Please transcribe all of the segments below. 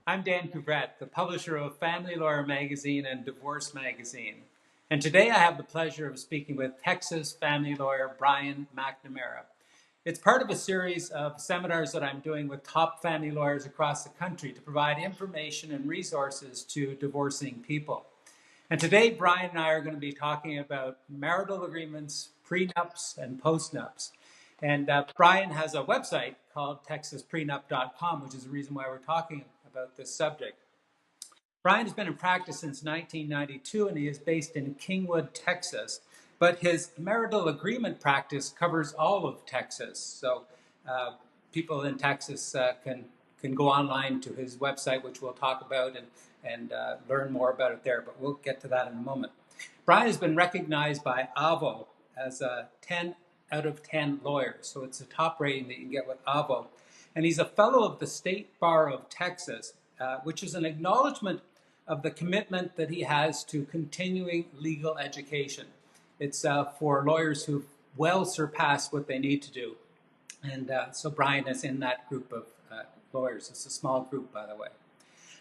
I'm Dan Couvrette, the publisher of Family Lawyer Magazine and Divorce Magazine. And today I have the pleasure of speaking with Texas family lawyer Brian McNamara. It's part of a series of seminars that I'm doing with top family lawyers across the country to provide information and resources to divorcing people. And today, Brian and I are going to be talking about marital agreements, prenups, and postnups. And Brian has a website called texasprenup.com, which is the reason why we're talking about this subject. Brian has been in practice since 1992, and he is based in Kingwood, Texas. But his marital agreement practice covers all of Texas. So people in Texas can go online to his website, which we'll talk about, and learn more about it there. But we'll get to that in a moment. Brian has been recognized by AVVO as a 10 out of 10 lawyers. So it's a top rating that you can get with AVVO. And he's a fellow of the State Bar of Texas, which is an acknowledgement of the commitment that he has to continuing legal education. It's for lawyers who've well surpassed what they need to do. And so Brian is in that group of lawyers. It's a small group, by the way.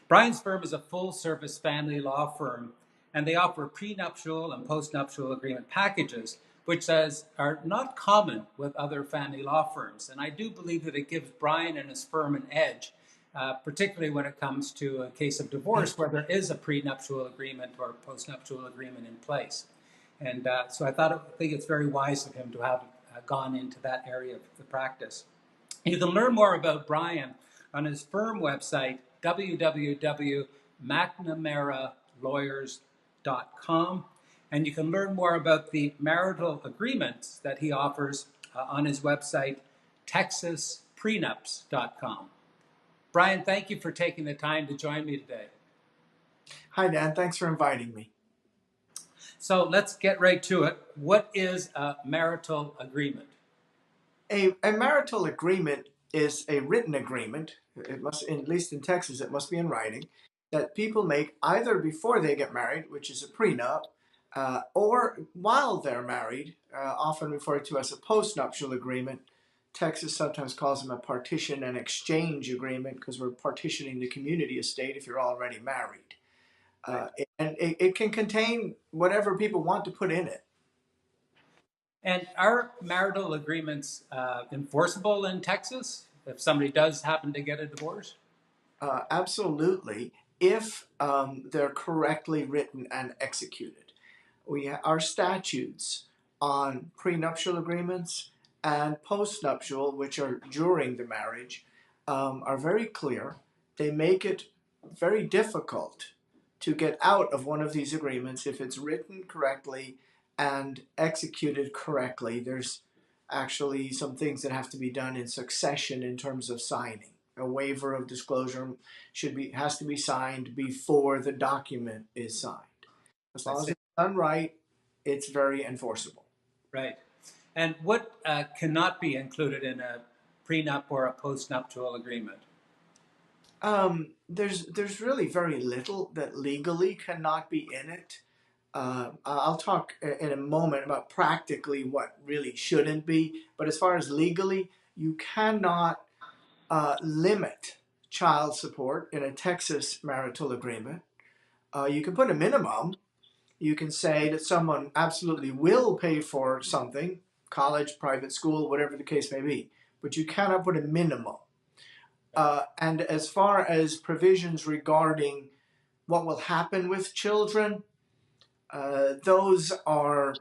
Brian's firm is a full-service family law firm, and they offer prenuptial and postnuptial agreement packages, which are not common with other family law firms. And I do believe that it gives Brian and his firm an edge, particularly when it comes to a case of divorce where there is a prenuptial agreement or postnuptial agreement in place. And so I think it's very wise of him to have gone into that area of the practice. You can learn more about Brian on his firm website, www.McNamaraLawyers.com. And you can learn more about the marital agreements that he offers on his website, TexasPrenups.com. Brian, thank you for taking the time to join me today. Hi, Dan. Thanks for inviting me. So let's get right to it. What is a marital agreement? A marital agreement is a written agreement. It must, at least in Texas, it must be in writing, that people make either before they get married, which is a prenup, or while they're married, often referred to as a postnuptial agreement. Texas sometimes calls them a partition and exchange agreement because we're partitioning the community estate if you're already married. And it can contain whatever people want to put in it. And are marital agreements enforceable in Texas if somebody does happen to get a divorce? Absolutely, if they're correctly written and executed. Our statutes on prenuptial agreements and postnuptial, which are during the marriage, are very clear. They make it very difficult to get out of one of these agreements if it's written correctly and executed correctly. There's actually some things that have to be done in succession in terms of signing. A waiver of disclosure has to be signed before the document is signed. As long as it's done right, it's very enforceable. Right. And what cannot be included in a prenup or a postnuptial agreement? There's really very little that legally cannot be in it. I'll talk in a moment about practically what really shouldn't be, but as far as legally, you cannot limit child support in a Texas marital agreement. You can put a minimum. You can say that someone absolutely will pay for something, college, private school, whatever the case may be, but you cannot put a minimum. And as far as provisions regarding what will happen with children, those are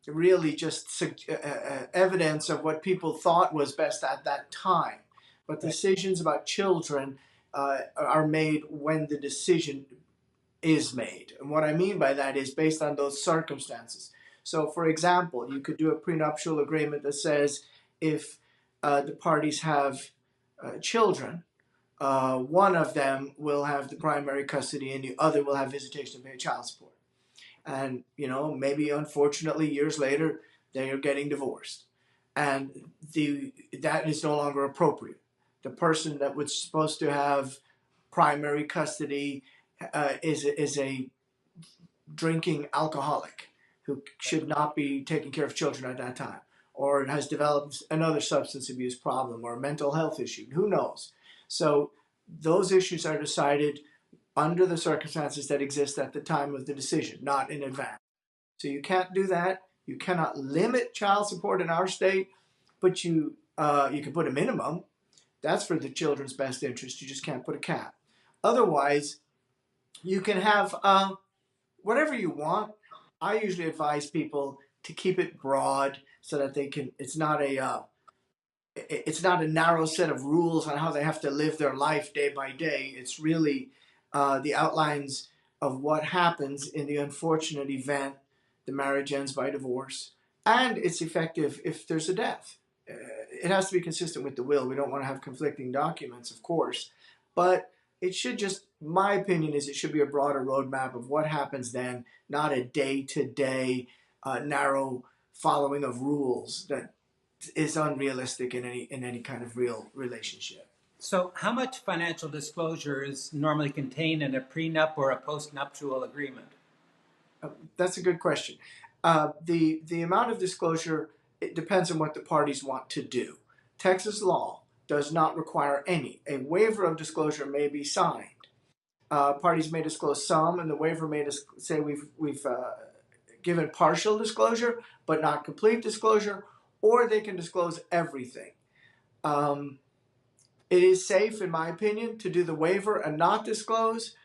really just evidence of what people thought was best at that time. But decisions about children are made when the decision is made. And what I mean by that is based on those circumstances. So, for example, you could do a prenuptial agreement that says if the parties have children, one of them will have the primary custody and the other will have visitation and pay child support. And, maybe unfortunately years later, they are getting divorced. And that is no longer appropriate. The person that was supposed to have primary custody is a drinking alcoholic who should not be taking care of children at that time, or has developed another substance abuse problem or a mental health issue. Who knows? So those issues are decided under the circumstances that exist at the time of the decision, not in advance. So you can't do that. You cannot limit child support in our state, but you can put a minimum. That's for the children's best interest. You just can't put a cap. Otherwise, you can have whatever you want. I usually advise people to keep it broad so that they can. It's not a narrow set of rules on how they have to live their life day by day. It's really the outlines of what happens in the unfortunate event the marriage ends by divorce, and it's effective if there's a death. It has to be consistent with the will. We don't want to have conflicting documents, of course, but it should just, my opinion is, it should be a broader roadmap of what happens then, not a day-to-day narrow following of rules that is unrealistic in any kind of real relationship. So, how much financial disclosure is normally contained in a prenup or a postnuptial agreement? That's a good question. The amount of disclosure, it depends on what the parties want to do. Texas law does not require any. A waiver of disclosure may be signed. Parties may disclose some, and the waiver may say we've given partial disclosure, but not complete disclosure, or they can disclose everything. It is safe, in my opinion, to do the waiver and not disclose.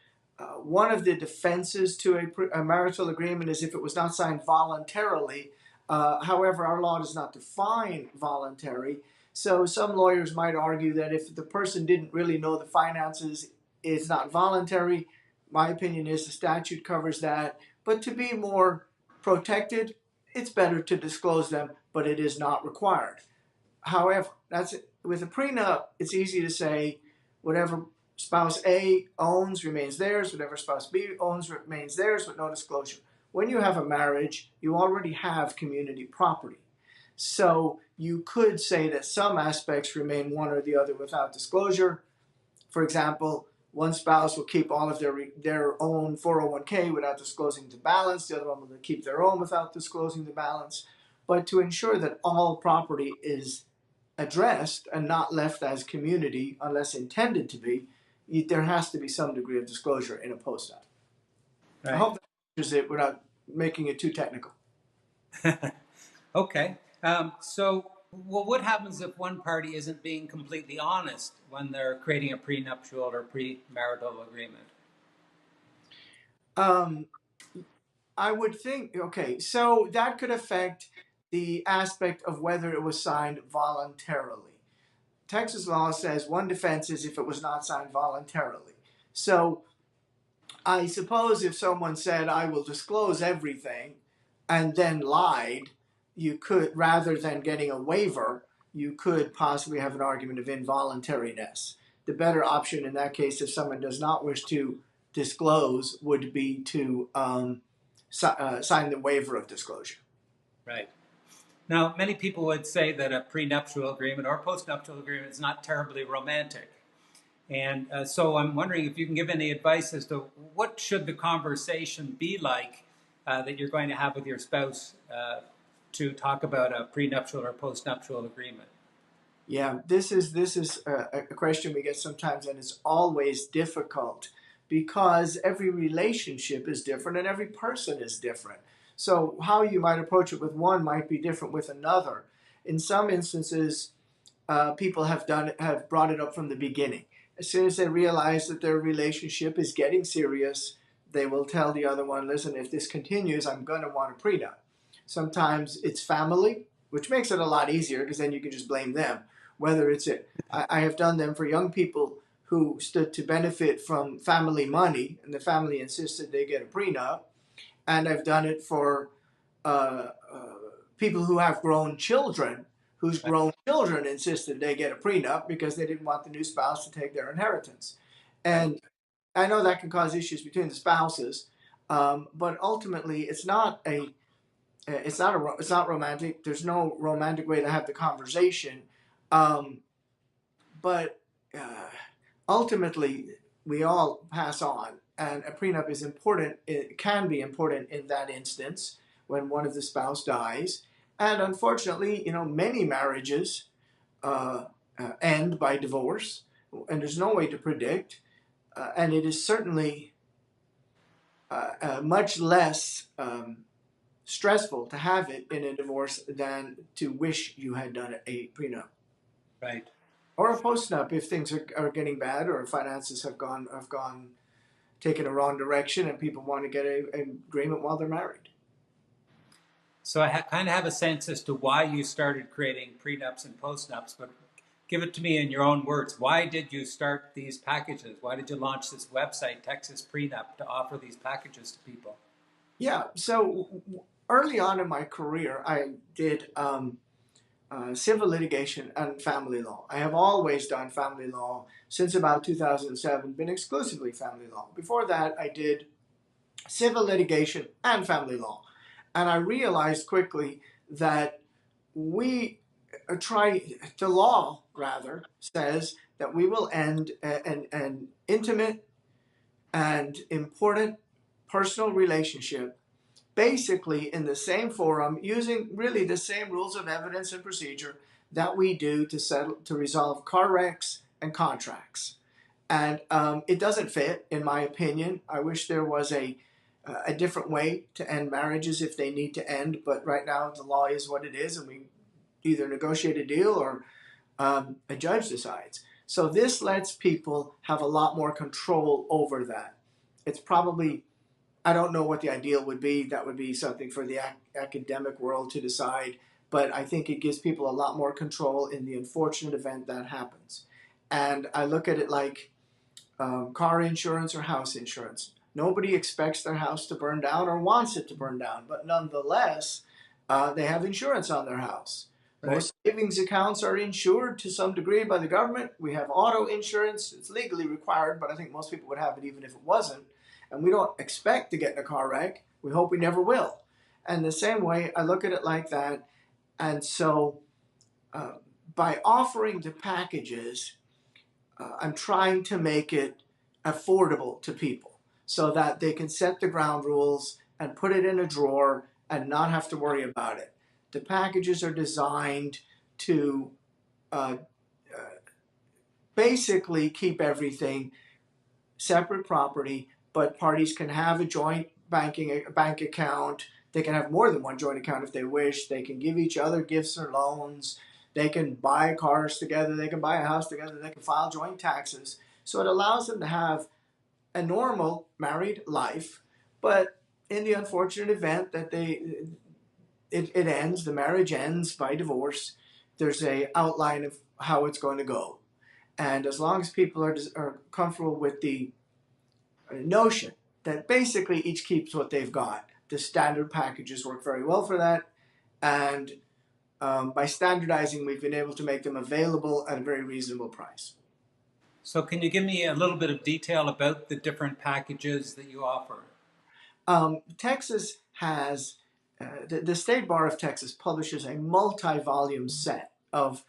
One of the defenses to a marital agreement is if it was not signed voluntarily. However, our law does not define voluntary. So some lawyers might argue that if the person didn't really know the finances, it's not voluntary. My opinion is the statute covers that. But to be more protected, it's better to disclose them, but it is not required. However, that's it. With a prenup, it's easy to say whatever spouse A owns remains theirs, whatever spouse B owns remains theirs with no disclosure. When you have a marriage, you already have community property. So you could say that some aspects remain one or the other without disclosure. For example, one spouse will keep all of their own 401k without disclosing the balance. The other one will keep their own without disclosing the balance. But to ensure that all property is addressed and not left as community unless intended to be, there has to be some degree of disclosure in a postnup. Right. I hope that answers it without making it too technical. Okay. Well, what happens if one party isn't being completely honest when they're creating a prenuptial or premarital agreement? I would think, okay, so that could affect the aspect of whether it was signed voluntarily. Texas law says one defense is if it was not signed voluntarily. So I suppose if someone said, I will disclose everything, and then lied, you could, rather than getting a waiver, you could possibly have an argument of involuntariness. The better option in that case, if someone does not wish to disclose, would be to sign the waiver of disclosure. Right. Now, many people would say that a prenuptial agreement or postnuptial agreement is not terribly romantic. And so I'm wondering if you can give any advice as to what should the conversation be like that you're going to have with your spouse to talk about a prenuptial or postnuptial agreement. Yeah, this is a question we get sometimes, and it's always difficult because every relationship is different and every person is different. So how you might approach it with one might be different with another. In some instances, people have brought it up from the beginning. As soon as they realize that their relationship is getting serious, they will tell the other one, listen, if this continues, I'm going to want a prenup. Sometimes it's family, which makes it a lot easier because then you can just blame them. Whether it's I have done them for young people who stood to benefit from family money, and the family insisted they get a prenup. And I've done it for people who have grown children, whose grown children insisted they get a prenup because they didn't want the new spouse to take their inheritance. And I know that can cause issues between the spouses, but ultimately it's not romantic. There's no romantic way to have the conversation, but ultimately we all pass on. And a prenup is important. It can be important in that instance when one of the spouse dies. And unfortunately, many marriages end by divorce. and there's no way to predict. And it is certainly much less stressful to have it in a divorce than to wish you had done a prenup. Right. Or a postnup if things are getting bad, or finances have gone taken a wrong direction and people want to get an agreement while they're married. So I kind of have a sense as to why you started creating prenups and postnups, but give it to me in your own words. Why did you start these packages? Why did you launch this website, Texas Prenup, to offer these packages to people? Yeah, so early on in my career, I did civil litigation and family law. I have always done family law since about 2007, been exclusively family law. Before that, I did civil litigation and family law. And I realized quickly that the law rather says that we will end an intimate and important personal relationship basically in the same forum using really the same rules of evidence and procedure that we do to resolve car wrecks and contracts. And it doesn't fit, in my opinion. I wish there was a different way to end marriages if they need to end, but right now the law is what it is, and we either negotiate a deal or a judge decides. So this lets people have a lot more control over that. It's probably, I don't know what the ideal would be. That would be something for the academic world to decide. But I think it gives people a lot more control in the unfortunate event that happens. And I look at it like car insurance or house insurance. Nobody expects their house to burn down or wants it to burn down. But nonetheless, they have insurance on their house. Right. Most savings accounts are insured to some degree by the government. We have auto insurance. It's legally required, but I think most people would have it even if it wasn't. And we don't expect to get in a car wreck. We hope we never will. And the same way, I look at it like that. And so by offering the packages, I'm trying to make it affordable to people so that they can set the ground rules and put it in a drawer and not have to worry about it. The packages are designed to basically keep everything separate property, but parties can have a joint bank account. They can have more than one joint account if they wish. They can give each other gifts or loans. They can buy cars together. They can buy a house together. They can file joint taxes. So it allows them to have a normal married life, but in the unfortunate event that it ends, the marriage ends by divorce, there's a outline of how it's going to go. And as long as people are comfortable with the notion that basically each keeps what they've got, the standard packages work very well for that. And by standardizing, we've been able to make them available at a very reasonable price. So can you give me a little bit of detail about the different packages that you offer? Texas has, the State Bar of Texas publishes a multi-volume set of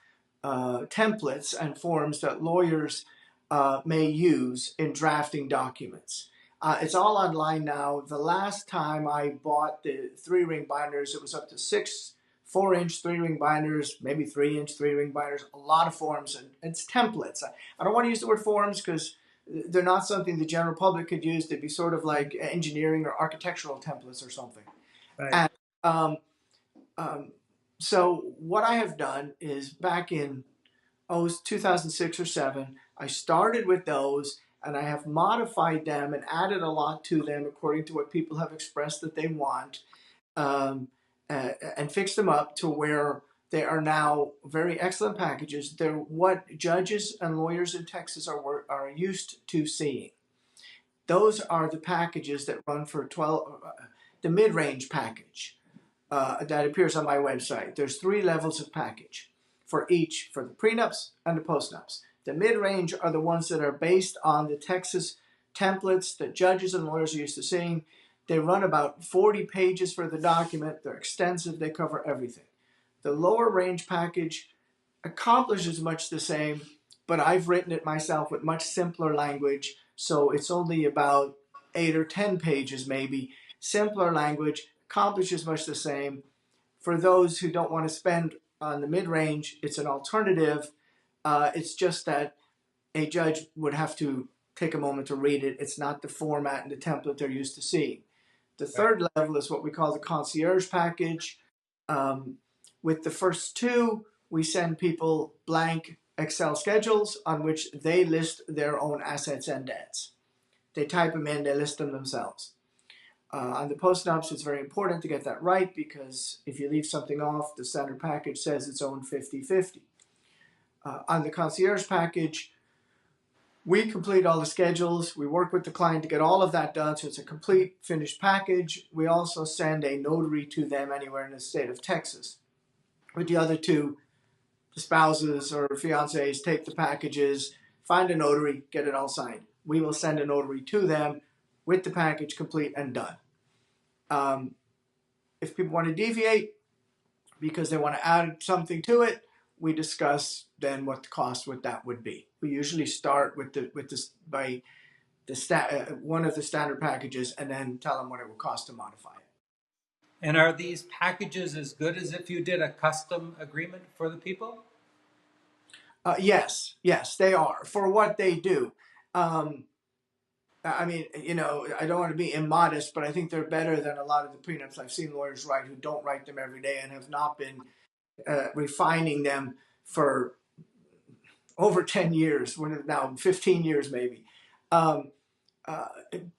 templates and forms that lawyers may use in drafting documents. It's all online now. The last time I bought the 3-ring binders, it was up to 6 4-inch 3-ring binders, maybe 3-inch 3-ring binders, a lot of forms, and it's templates. I don't want to use the word forms because they're not something the general public could use. They'd be sort of like engineering or architectural templates or something. Right. And so what I have done is back in 2006 or 7, I started with those, and I have modified them and added a lot to them according to what people have expressed that they want, and fixed them up to where they are now very excellent packages. They're what judges and lawyers in Texas are used to seeing. Those are the packages that run for the mid-range package that appears on my website. There's 3 levels of package for each, for the prenups and the postnups. The mid-range are the ones that are based on the Texas templates that judges and lawyers are used to seeing. They run about 40 pages for the document. They're extensive. They cover everything. The lower range package accomplishes much the same, but I've written it myself with much simpler language, so it's only about 8 or 10 pages maybe. Simpler language, accomplishes much the same. For those who don't want to spend on the mid-range, it's an alternative. It's just that a judge would have to take a moment to read it. It's not the format and the template they're used to seeing. The Right. third level is what we call the concierge package. With the first two, we send people blank Excel schedules on which they list their own assets and debts. They type them in, they list them themselves. On the postnups, it's very important to get that right because if you leave something off, the standard package says it's owned 50-50. On the concierge package, we complete all the schedules. We work with the client to get all of that done, so it's a complete finished package. We also send a notary to them anywhere in the state of Texas. With the other two, the spouses or fiancés take the packages, find a notary, get it all signed. We will send a notary to them with the package complete and done. If people want to deviate because they want to add something to it, we discuss then what the cost with that would be. We usually start with one of the standard packages and then tell them what it will cost to modify it. And are these packages as good as if you did a custom agreement for the people? Yes, they are for what they do. I mean, I don't want to be immodest, but I think they're better than a lot of the prenups I've seen lawyers write who don't write them every day and have not been refining them for over 10 years, now 15 years maybe.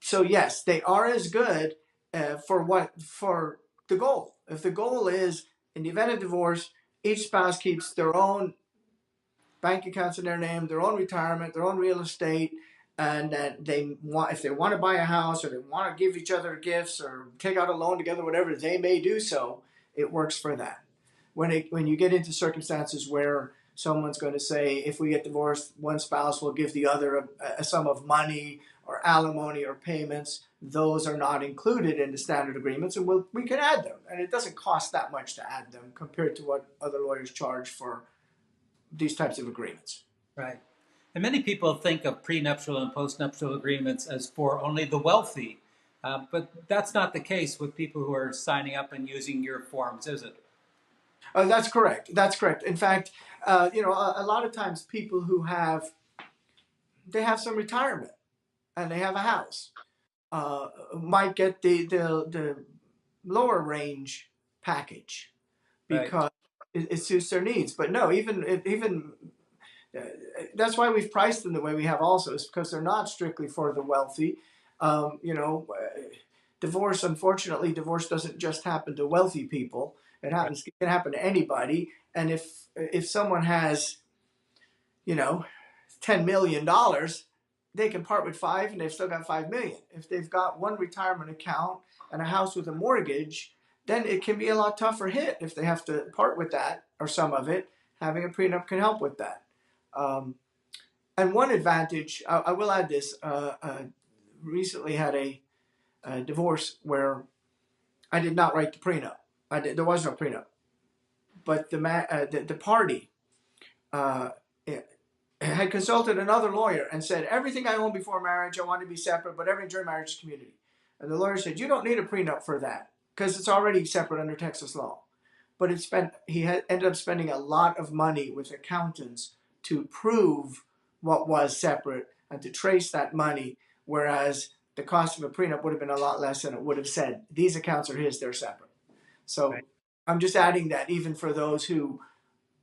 So yes, they are as good for the goal. If the goal is, in the event of divorce, each spouse keeps their own bank accounts in their name, their own retirement, their own real estate, and that if they want to buy a house or they want to give each other gifts or take out a loan together, whatever, they may do so. It works for that. When you get into circumstances where someone's going to say, if we get divorced, one spouse will give the other a sum of money or alimony or payments, those are not included in the standard agreements, and we can add them. And it doesn't cost that much to add them compared to what other lawyers charge for these types of agreements. Right. And many people think of prenuptial and postnuptial agreements as for only the wealthy, but that's not the case with people who are signing up and using your forms, is it? That's correct. In fact, a lot of times people who have some retirement and they have a house might get the lower range package because it suits their needs. But no, even that's why we've priced them the way we have also, is because they're not strictly for the wealthy. Unfortunately, divorce doesn't just happen to wealthy people. It can happen to anybody. And if someone has, $10 million, they can part with $5 million and they've still got $5 million. If they've got one retirement account and a house with a mortgage, then it can be a lot tougher hit if they have to part with that or some of it. Having a prenup can help with that. And one advantage, I will add this, recently had a divorce where I did not write the prenup. There was no prenup. But the party had consulted another lawyer and said, everything I own before marriage, I want to be separate, but everything during marriage is community. And the lawyer said, you don't need a prenup for that because it's already separate under Texas law. But he ended up spending a lot of money with accountants to prove what was separate and to trace that money, whereas the cost of a prenup would have been a lot less than it would have said, these accounts are his, they're separate. So I'm just adding that even for those who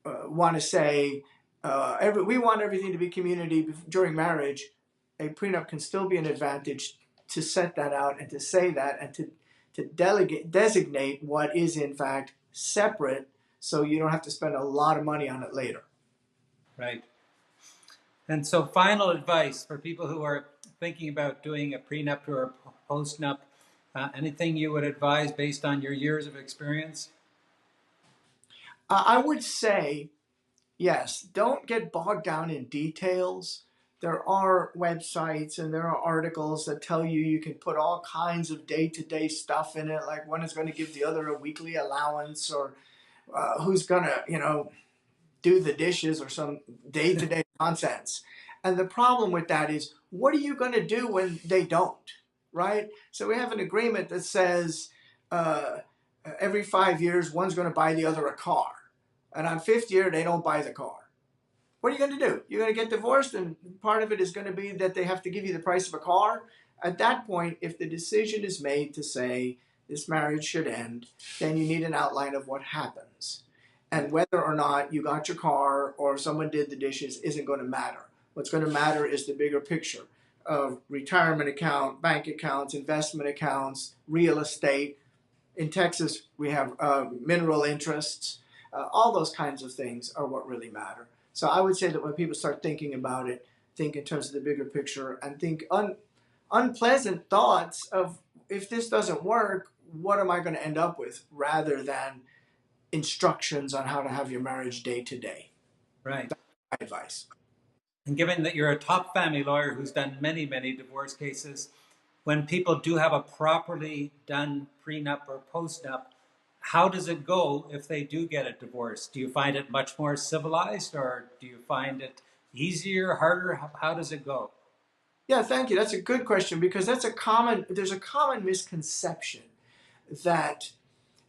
want to say, we want everything to be community during marriage, a prenup can still be an advantage to set that out and to say that and to designate what is in fact separate, so you don't have to spend a lot of money on it later. Right. And so final advice for people who are thinking about doing a prenup or a postnup, anything you would advise based on your years of experience? I would say, yes, don't get bogged down in details. There are websites and there are articles that tell you can put all kinds of day-to-day stuff in it, like one is going to give the other a weekly allowance, or who's going to, do the dishes, or some day-to-day nonsense. And the problem with that is, what are you going to do when they don't, right? So we have an agreement that says every 5 years, one's going to buy the other a car. And on fifth year, they don't buy the car. what are you going to do? You're going to get divorced, and part of it is going to be that they have to give you the price of a car. At that point, if the decision is made to say this marriage should end, then you need an outline of what happens. And whether or not you got your car or someone did the dishes isn't going to matter. What's going to matter is the bigger picture of retirement account, bank accounts, investment accounts, real estate. In Texas, we have mineral interests. All those kinds of things are what really matter. So I would say that when people start thinking about it, think in terms of the bigger picture and think unpleasant thoughts of, if this doesn't work, what am I going to end up with, rather than instructions on how to have your marriage day to day. Right. That's my advice. And given that you're a top family lawyer who's done many, many divorce cases, when people do have a properly done prenup or postnup, how does it go if they do get a divorce? Do you find it much more civilized, or do you find it easier, harder? How does it go? Yeah, thank you. That's a good question, because there's a common misconception that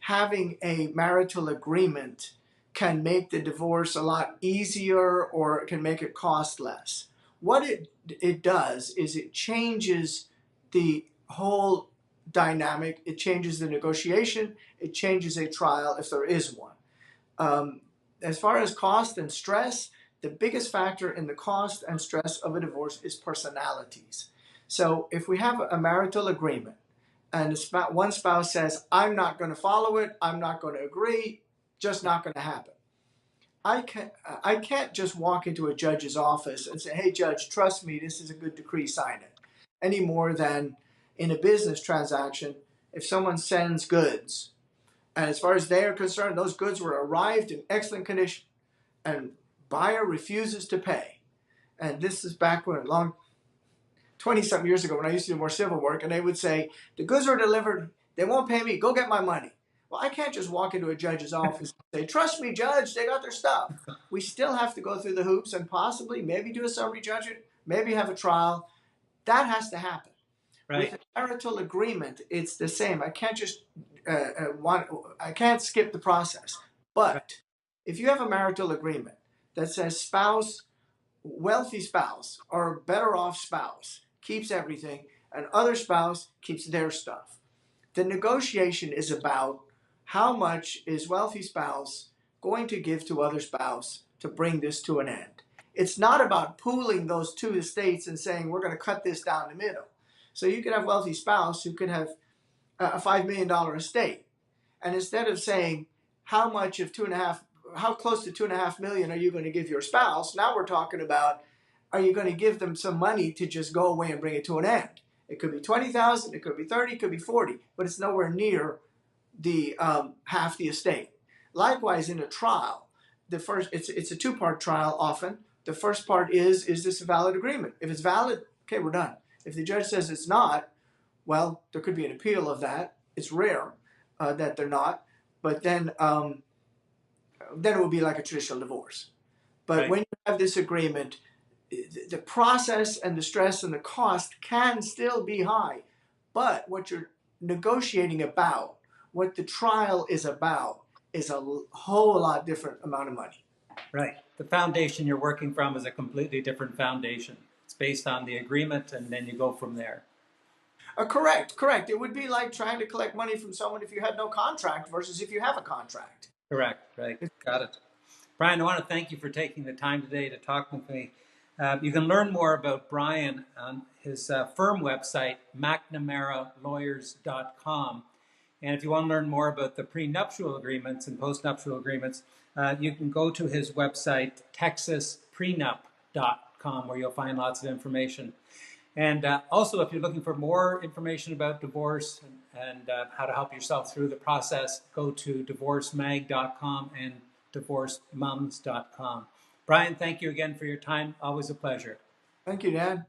having a marital agreement can make the divorce a lot easier, or it can make it cost less. What it does is it changes the whole dynamic. It changes the negotiation. It changes a trial if there is one. As far as cost and stress, the biggest factor in the cost and stress of a divorce is personalities. So if we have a marital agreement and one spouse says, I'm not going to follow it, I'm not going to agree, just not going to happen. I can't just walk into a judge's office and say, hey, judge, trust me, this is a good decree, sign it. Any more than in a business transaction, if someone sends goods, and as far as they are concerned, those goods were arrived in excellent condition, and buyer refuses to pay. And this is back when 20-something years ago, when I used to do more civil work, and they would say, the goods are delivered, they won't pay me, go get my money. Well, I can't just walk into a judge's office and say, trust me, judge, they got their stuff. We still have to go through the hoops and possibly maybe do a summary judgment, maybe have a trial. That has to happen. Right. With a marital agreement, it's the same. I can't just I can't skip the process. But if you have a marital agreement that says spouse, wealthy spouse or better off spouse keeps everything, and other spouse keeps their stuff, the negotiation is about how much is wealthy spouse going to give to other spouse to bring this to an end. It's not about pooling those two estates and saying we're going to cut this down the middle. So you could have wealthy spouse who could have a $5 million estate, and instead of saying how much of how close to $2.5 million are you going to give your spouse, now we're talking about, are you going to give them some money to just go away and bring it to an end? It could be 20,000, it could be 30, it could be 40, but it's nowhere near the half the estate. Likewise, in a trial, it's a two-part trial often. The first part is this a valid agreement? If it's valid, okay, we're done. If the judge says it's not, well, there could be an appeal of that. It's rare that they're not, but then it would be like a traditional divorce. But Right. when you have this agreement, the process and the stress and the cost can still be high. But what you're negotiating about, what the trial is about, is a whole lot different amount of money. Right. The foundation you're working from is a completely different foundation. It's based on the agreement, and then you go from there. Correct. It would be like trying to collect money from someone if you had no contract versus if you have a contract. Correct. Right. Got it. Brian, I want to thank you for taking the time today to talk with me. You can learn more about Brian on his firm website, McNamaraLawyers.com. And if you want to learn more about the prenuptial agreements and postnuptial agreements, you can go to his website, TexasPrenup.com, where you'll find lots of information. And also, if you're looking for more information about divorce and how to help yourself through the process, go to divorcemag.com and divorcemums.com. Brian, thank you again for your time. Always a pleasure. Thank you, Dan.